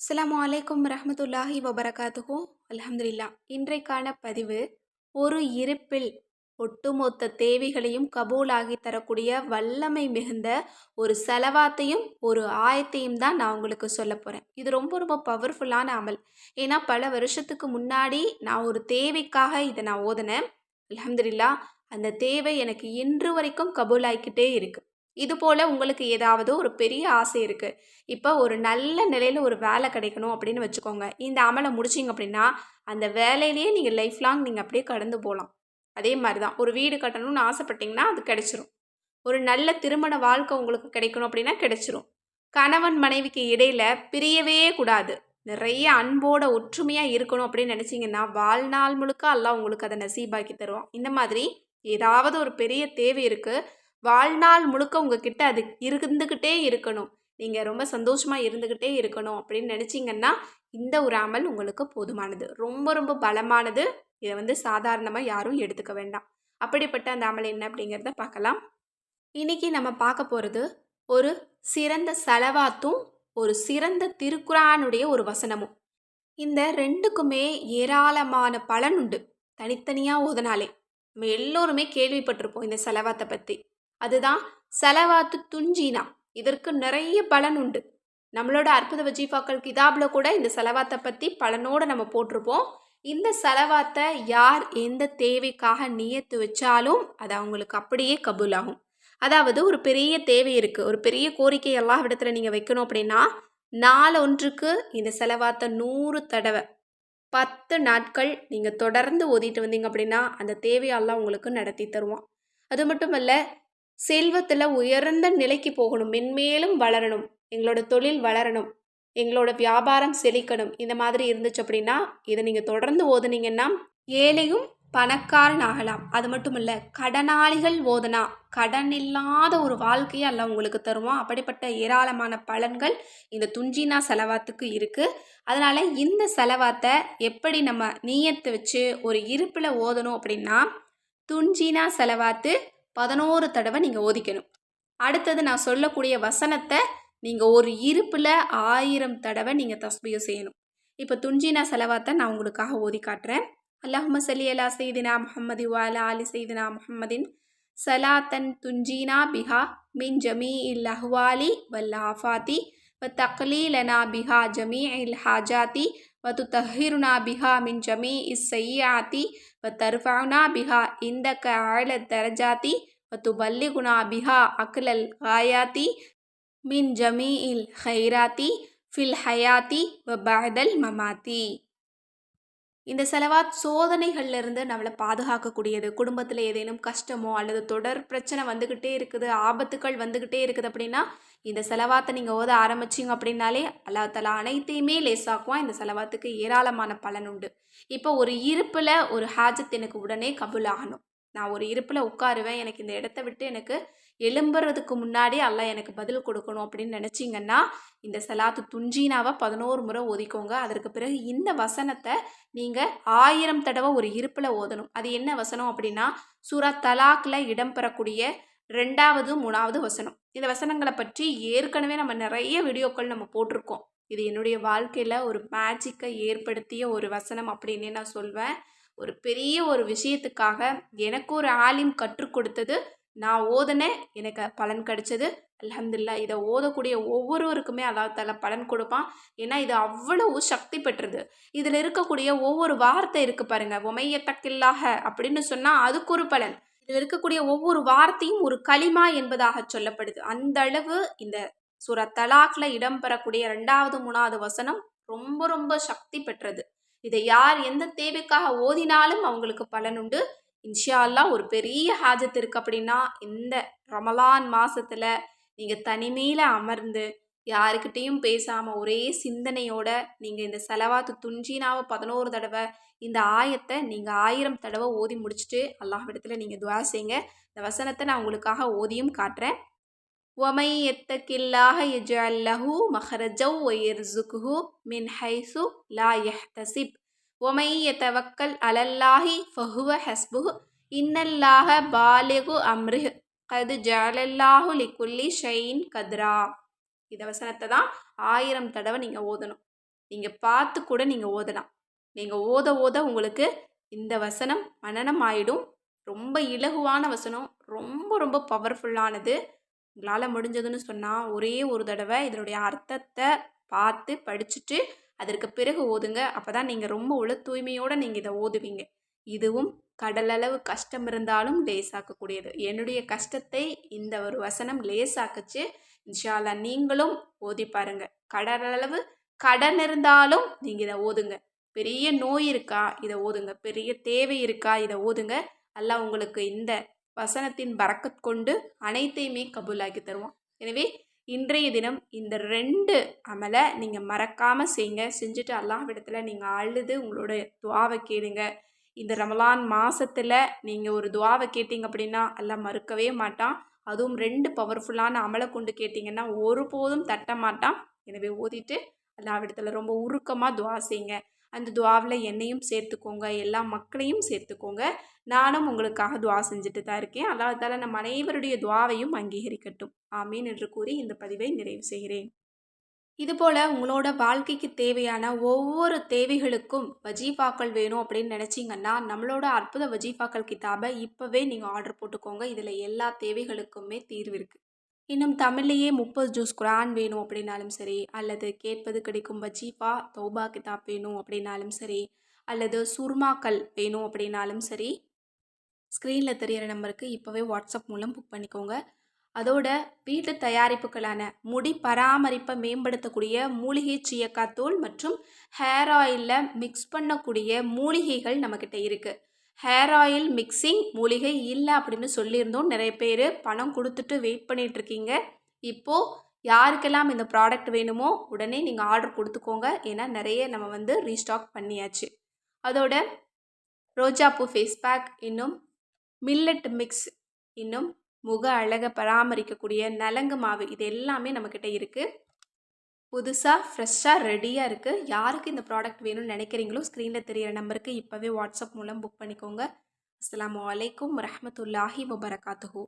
அஸ்ஸலாமு அலைக்கும் ரஹ்மத்துல்லாஹி வபரகாத்துஹு. அல்ஹம்துலில்லா. இன்றைக்கான பதிவு, ஒரு இருப்பில் ஒட்டுமொத்த தேவைகளையும் கபூலாகி தரக்கூடிய வல்லமை மிகுந்த ஒரு செலவாத்தையும் ஒரு ஆயத்தையும் தான் நான் உங்களுக்கு சொல்ல போகிறேன். இது ரொம்ப ரொம்ப பவர்ஃபுல்லான அமல். ஏன்னா பல வருஷத்துக்கு முன்னாடி நான் ஒரு தேவைக்காக இதை நான் ஓதினேன். அல்ஹம்துலில்லா. அந்த தேவை எனக்கு இன்று வரைக்கும் கபூலாகிக்கிட்டே இருக்கு. இது போல உங்களுக்கு ஏதாவது ஒரு பெரிய ஆசை இருக்கு. இப்போ ஒரு நல்ல நிலையில ஒரு வேலை கிடைக்கணும் அப்படின்னு வச்சுக்கோங்க. இந்த அமலை முடிச்சிங்க அப்படின்னா, அந்த வேலையிலேயே நீங்கள் லைஃப் லாங் நீங்கள் அப்படியே கடந்து போகலாம். அதே மாதிரி தான் ஒரு வீடு கட்டணும்னு ஆசைப்பட்டீங்கன்னா அது கிடைச்சிரும். ஒரு நல்ல திருமண வாழ்க்கை உங்களுக்கு கிடைக்கணும் அப்படின்னா கிடைச்சிரும். கணவன் மனைவிக்கு இடையில பிரியவே கூடாது. நிறைய அன்போட ஒற்றுமையா இருக்கணும் அப்படின்னு நினைச்சீங்கன்னா, வாழ்நாள் முழுக்க அல்லாஹ் உங்களுக்கு அதை நசீபாக்கி தருவான். இந்த மாதிரி ஏதாவது ஒரு பெரிய தேவை இருக்கு. வாழ்நாள் முழுக்க உங்ககிட்ட அது இருந்துக்கிட்டே இருக்கணும். நீங்க ரொம்ப சந்தோஷமா இருந்துக்கிட்டே இருக்கணும் அப்படின்னு நினைச்சீங்கன்னா, இந்த ஒரு அமல் உங்களுக்கு போதுமானது. ரொம்ப ரொம்ப பலமானது. இதை சாதாரணமா யாரும் எடுத்துக்க வேண்டாம். அப்படிப்பட்ட அந்த அமல் என்ன அப்படிங்கிறத பார்க்கலாம். இன்னைக்கு நம்ம பார்க்க போறது ஒரு சிறந்த ஸலவாத்தும், ஒரு சிறந்த திருக்குர்ஆனுடைய ஒரு வசனமும். இந்த 2க்குமே ஏராளமான பலன் உண்டு. தனித்தனியா ஓதுனாலே. நம்ம எல்லோருமே கேள்விப்பட்டிருப்போம் இந்த ஸலவாத்த பத்தி. அதுதான் ஸலவாத்து துன்ஜீனா. இதற்கு நிறைய பலன் உண்டு. நம்மளோட அற்புத வஜீஃபாக்கள் கிதாப்ல கூட இந்த ஸலவாத்த பத்தி பலனோட நம்ம போட்டிருப்போம். இந்த ஸலவாத்த யார் எந்த தேவைக்காக நியத்து வச்சாலும் அது அவங்களுக்கு அப்படியே கபூலாகும். அதாவது ஒரு பெரிய தேவை இருக்கு. ஒரு பெரிய கோரிக்கை அல்லாஹ்விடத்துல நீங்க வைக்கணும் அப்படின்னா, நாள் ஒன்றுக்கு இந்த ஸலவாத்த 100 தடவை 10 நாட்கள் நீங்க தொடர்ந்து ஓதிட்டு வந்தீங்க அப்படின்னா, அந்த தேவையை அல்லாஹ் உங்களுக்கு நடத்தி தருவான். அது மட்டுமல்ல, செல்வத்துல உயர்ந்த நிலைக்கு போகணும், மென்மேலும் வளரணும், எங்களோட தொழில் வளரணும், எங்களோட வியாபாரம் செழிக்கணும், இந்த மாதிரி இருந்துச்சு அப்படின்னா, இதை நீங்க தொடர்ந்து ஓதுனீங்கன்னா ஏழையும் பணக்காரன் ஆகலாம். அது மட்டும் இல்ல, கடனாளிகள் ஓதுனா கடன் இல்லாத ஒரு வாழ்க்கையை அல்லாஹ் உங்களுக்கு தருவான். அப்படிப்பட்ட ஏராளமான பலன்கள் இந்த துன்ஜீனா ஸலவாத்துக்கு இருக்கு. அதனால இந்த ஸலவாத்தை எப்படி நம்ம நீயத்து வச்சு ஒரு இருப்பில் ஓதணும் அப்படின்னா, துன்ஜீனா ஸலவாத்து 11 தடவை நீங்கள் ஓதிக்கணும். அடுத்தது நான் சொல்லக்கூடிய வசனத்தை நீங்கள் ஒரு இருப்பில் 1000 தடவை நீங்கள் தஸ்பீஹ் செய்யணும். இப்போ துன்ஜீனா ஸலவாத்தை நான் உங்களுக்காக ஓதி காட்டுறேன். அல்லாஹும்ம ஸல்லி அலா சய்யிதினா முஹம்மதி வ அலா ஆலி சய்யிதினா முஹம்மதின் ஸலாத்தன் துன்ஜீனா பிஹா மின் ஜமீஇல் அஹ்வாலி வல் ஆஃபாத்தி வ தக்லீலனா பிஹா ஜமீஇல் ஹாஜாத்தி வ துத்தஹிருனா பிஹா மின் ஜமீஇஸ் ஸய்யிஆத்தி வ தர்ஃபஉனா பிஹா இந்தக அஅல தரஜாத்தி வ துபல்லிகுனா பிஹா அக்லல் காயாத்தி மின் ஜமீஇல் ஹைராத்தி ஃபில் ஹயாத்தி வ பஅதல் மமாத்தி. இந்த ஸலவாத் சோதனைகள்ல இருந்து நம்மளை பாதுகாக்கக்கூடியது. குடும்பத்தில் ஏதேனும் கஷ்டமோ அல்லது தொடர் பிரச்சனை வந்துக்கிட்டே இருக்குது, ஆபத்துக்கள் வந்துக்கிட்டே இருக்குது அப்படின்னா, இந்த ஸலவாத்தை நீங்கள் ஓத ஆரம்பிச்சிங்க அப்படின்னாலே அல்லாஹ் தஆலா அனைத்தையுமே லேசாக்குவான். இந்த ஸலவாத்துக்கு ஏராளமான பலன் உண்டு. இப்போ ஒரு இருப்பில் ஒரு ஹாஜத் எனக்கு உடனே கபூல் ஆகணும். நான் ஒரு இருப்பில் உட்காருவேன், எனக்கு இந்த இடத்த விட்டு எனக்கு எழும்புறதுக்கு முன்னாடி அல்லாஹ் எனக்கு பதில் கொடுக்கணும் அப்படின்னு நினச்சிங்கன்னா, இந்த ஸலாத்து துன்ஜீனாவை 11 முறை ஓதிக்கோங்க. அதற்கு பிறகு இந்த வசனத்தை நீங்கள் 1000 தடவை ஒரு இருப்பில் ஓதணும். அது என்ன வசனம் அப்படின்னா, சூரா தலாக்ல இடம்பெறக்கூடிய 2வது 3வது வசனம். இந்த வசனங்களை பற்றி ஏற்கனவே நம்ம நிறைய வீடியோக்கள் நம்ம போட்டிருக்கோம். இது என்னுடைய வாழ்க்கையில் ஒரு மேஜிக்கை ஏற்படுத்திய ஒரு வசனம் அப்படின்னே நான் சொல்வேன். ஒரு பெரிய ஒரு விஷயத்துக்காக எனக்கு ஒரு ஆலிம் கற்றுக் கொடுத்தது, நான் ஓதுனேன், எனக்கு பலன் கிடைச்சது. அல்ஹம்துலில்லா. இதை ஓதக்கூடிய ஒவ்வொருவருக்குமே அல்லாஹ் தஆலா பலன் கொடுப்பான். ஏன்னா இது அவ்வளவு சக்தி பெற்றது. இதில் இருக்கக்கூடிய ஒவ்வொரு வார்த்தை இருக்கு பாருங்க. ஒமையத்தக்கில்லாக அப்படின்னு சொன்னால் அதுக்கு ஒரு பலன். இதில் இருக்கக்கூடிய ஒவ்வொரு வார்த்தையும் ஒரு கலிமா என்பதாக சொல்லப்படுது. அந்த அளவு இந்த சூரா தலாக்ல இடம்பெறக்கூடிய 2வது 3வது வசனம் ரொம்ப ரொம்ப சக்தி பெற்றது. இதை யார் எந்த தேவைக்காக ஓதினாலும் அவங்களுக்கு பலன் உண்டு. இன்ஷா அல்லாஹ். ஒரு பெரிய ஹாஜத் இருக்கு அப்படின்னா, இந்த ரமலான் மாசத்துல நீங்க தனிமையில அமர்ந்து யாருக்கிட்டையும் பேசாம ஒரே சிந்தனையோட நீங்க இந்த ஸலவாத்து துன்ஜீனாவை 11 தடவை, இந்த ஆயத்தை நீங்க 1000 தடவை ஓதி முடிச்சுட்டு அல்லாஹ்விடத்துல நீங்க துஆ செய்யுங்க. இந்த வசனத்தை நான் உங்களுக்காக ஓதியும் காட்டுறேன். وَمَن يَتَّقِ اللَّهَ يَجْعَل لَّهُ مَخْرَجًا وَيَرْزُقْهُ مِنْ حَيْثُ لَا يَحْتَسِبُ وَمَن يَتَوَكَّلْ عَلَى اللَّهِ فَهُوَ حَسْبُهُ إِنَّ اللَّهَ بالغ أمره قد جعل الله لكل شيء قدرا. இந்த வசனத்தை தான் 1000 தடவை நீங்க ஓதணும். நீங்கள் பார்த்து கூட நீங்கள் ஓதலாம். நீங்கள் ஓத ஓத உங்களுக்கு இந்த வசனம் மனனம் ஆயிடும். ரொம்ப இலகுவான வசனம். ரொம்ப ரொம்ப பவர்ஃபுல்லானது. உங்களால் முடிஞ்சதுன்னு சொன்னால் ஒரே ஒரு தடவை இதனுடைய அர்த்தத்தை பார்த்து படிச்சுட்டு அதற்கு பிறகு ஓதுங்க. அப்போ தான் நீங்கள் ரொம்ப உள தூய்மையோடு நீங்கள் இதை ஓதுவீங்க. இதுவும் கடலளவு கஷ்டம் இருந்தாலும் லேசாக்கக்கூடியது. என்னுடைய கஷ்டத்தை இந்த ஒரு வசனம் லேசாக்குச்சு. இன்ஷா அல்லாஹ் நீங்களும் ஓதி பாருங்க. கடலளவு கடன் இருந்தாலும் நீங்கள் இதை ஓதுங்க. பெரிய நோய் இருக்கா இதை ஓதுங்க. பெரிய தேவை இருக்கா இதை ஓதுங்க. அல்லாஹ் உங்களுக்கு இந்த வசனத்தின் பரக்கத் கொண்டு அனைத்தையுமே கபூலாக்கி தருவான். எனவே இன்றைய தினம் இந்த 2 அமலை நீங்கள் மறக்காமல் செய்யுங்க. செஞ்சுட்டு அல்லாஹ்விடத்தில் நீங்கள் அழுது உங்களோட துஆவை கேளுங்க. இந்த ரமலான் மாதத்தில் நீங்கள் ஒரு துஆவை கேட்டிங்க அப்படின்னா அல்லாஹ் மறுக்கவே மாட்டான். அதுவும் 2 பவர்ஃபுல்லான அமலை கொண்டு கேட்டிங்கன்னா ஒருபோதும் தட்ட மாட்டான். எனவே ஓதிட்டு அல்லாஹ்விடத்தில் ரொம்ப உருக்கமாக துஆ செய்யுங்க. அந்த துஆவில் என்னையும் சேர்த்துக்கோங்க, எல்லா மக்களையும் சேர்த்துக்கோங்க. நானும் உங்களுக்காக துஆ செஞ்சுட்டு தான் இருக்கேன். அல்லாஹ் தஆலா நம் அனைவருடைய துஆவையும் அங்கீகரிக்கட்டும். ஆமீன் என்று கூறி இந்த பதிவை நிறைவு செய்கிறேன். இதுபோல் உங்களோட வாழ்க்கைக்கு தேவையான ஒவ்வொரு தேவைகளுக்கும் வஜீஃபாக்கள் வேணும் அப்படின்னு நினச்சிங்கன்னா நம்மளோட அற்புத வஜீஃபாக்கள் கிதாபை இப்போவே நீங்கள் ஆர்டர் போட்டுக்கோங்க. இதில் எல்லா தேவைகளுக்குமே தீர்வு இருக்குது. இன்னும் தமிழ்லேயே 30 ஜூஸ் குரான் வேணும் அப்படின்னாலும் சரி, அல்லது கேட்பது கிடைக்கும் வஜீஃபா தௌபா கிதாப் வேணும் அப்படின்னாலும் சரி, அல்லது சுர்மாக்கள் வேணும் அப்படின்னாலும் சரி, ஸ்க்ரீனில் தெரியிற நம்பருக்கு இப்போவே வாட்ஸ்அப் மூலம் புக் பண்ணிக்கோங்க. அதோட வீட்டு தயாரிப்புகளான முடி பராமரிப்பை மேம்படுத்தக்கூடிய மூலிகை சீயக்காத்தூள் மற்றும் ஹேர் ஆயிலில் மிக்ஸ் பண்ணக்கூடிய மூலிகைகள் நம்மக்கிட்ட இருக்குது. ஹேர் ஆயில் மிக்சிங் மூலிகை இல்லை அப்படின்னு சொல்லியிருந்தோம். நிறைய பேர் பணம் கொடுத்துட்டு வெயிட் பண்ணிகிட்ருக்கீங்க. இப்போது யாருக்கெல்லாம் இந்த ப்ராடக்ட் வேணுமோ உடனே நீங்கள் ஆர்டர் கொடுத்துக்கோங்க. ஏன்னா நிறைய நம்ம ரீஸ்டாக் பண்ணியாச்சு. அதோட ரோஜாப்பூ ஃபேஸ் பேக், இன்னும் மில்லட் மிக்ஸ், இன்னும் முக அழகை பராமரிக்கக்கூடிய நலங்கு மாவு, இது எல்லாமே நம்மக்கிட்ட இருக்குது. புதுசாக ஃப்ரெஷ்ஷாக ரெடியாக இருக்குது. யாருக்கு இந்த ப்ராடக்ட் வேணும்னு நினைக்கிறீங்களோ ஸ்க்ரீனில் தெரியிற நம்பருக்கு இப்போவே வாட்ஸ்அப் மூலம் புக் பண்ணிக்கோங்க. அஸ்ஸலாமு அலைக்கும் வரஹ்மத்துல்லாஹி வபரகாத்துஹு.